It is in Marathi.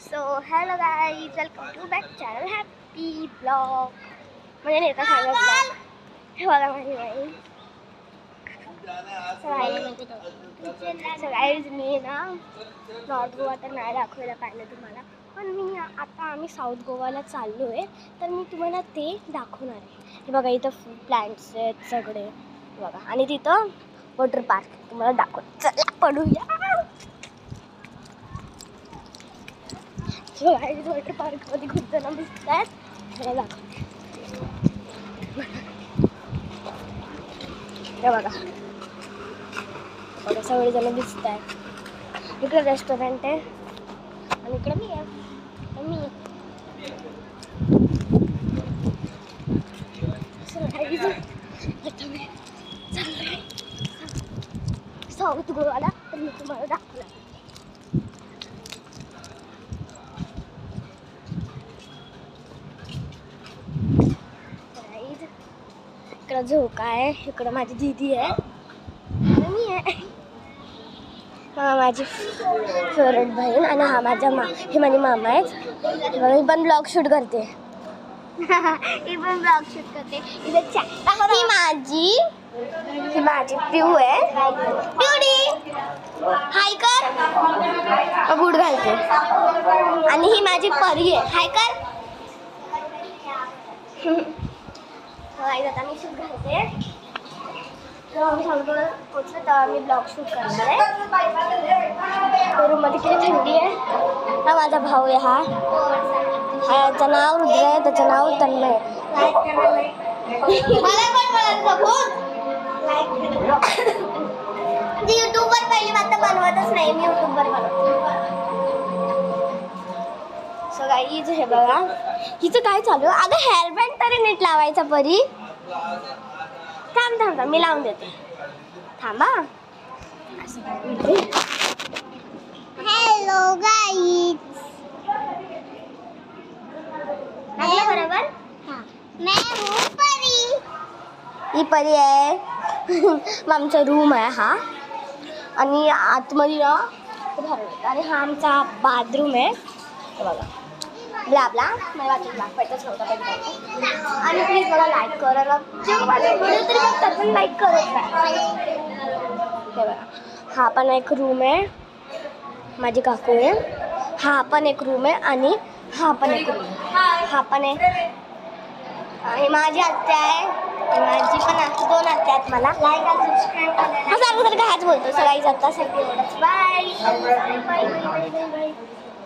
So hello guys, welcome to back channel happy blog. म्हणजे नाही का सांगा ब्लॉग हे बघा माझी बाई. सगळ्याच मी ना नॉर्थ गोवा तर नाही दाखवायला पाहिलं तुम्हाला, पण मी आता आम्ही साऊथ गोवाला चाललो आहे, तर मी तुम्हाला ते दाखवणार आहे. हे बघा इथं प्लॅन्ट्स आहेत सगळे बघा, आणि तिथं वॉटर पार्क तुम्हाला दाखवत. चला पडूया. वॉटर पार्क मध्ये खूप जण दिसत आहेत, मला दाखवते. हे बघा बघा सगळे जण दिसत आहेत. इकडे रेस्टॉरंट आहे आणि इकडे मी आहे. साऊथ गोवाला, तर मी तुम्हाला दाखवलं. इकडं झोका आहे, इकडं माझी दीदी आहे आणि मी आहे. माझी फेवरेट बहीण आणि हा माझा हे माझे मामा आहेत. मी पण ब्लॉग शूट करते. ही पण ब्लॉग शूट करते. ही माझी पिऊ आहे. पिवडी हाय कर, बूट घालते. आणि ही माझी परी आहे. हाय कर. आता मी शूट घालते. आम्ही सांगतो पोचलो तेव्हा मी ब्लॉग शूट करणार आहे. रूममध्ये किती थंडी आहे. हा माझा भाऊ आहे. हा याचं नाव रुद्र आहे, त्याचं नाव तन्मय. युट्यूबवर पहिली मात्र बनवतच नाही मी, युट्यूबवर बनवते. सो गाईज हे बघा, हिचं काय चालू आहे. अगं हेअरबँड तरी नीट लावायचा परी. थांब मी लावून देते. थांबा. हॅलो गाईज, लागलं बरोबर. ही परी आहे. आमचा रूम आहे हा, आणि आतमध्ये ना आणि हा आमचा बाथरूम आहे. बघा ब्ला ब्ला, मला वाटतं ब्लॅक पाहिजेच नव्हता पाहिजे. आणि प्लीज मला लाईक करायला, जेव्हा माझे व्हिडिओ तरी बघतात पण लाईक करत नाही. हे बघा, हा पण एक रूम आहे. माझी काकू आहे. हा पण एक रूम आहे आणि हा पण एक रूम आहे. हा पण एक, आणि माझी आत्या आहे. माझी पण 2 आत्या आहेत मला. लाईक आणि सबस्क्राईब करायला. हा सारखं कायच बोलतो. सगळी जाता सगळी एवढंच. Bye bye bye bye bye.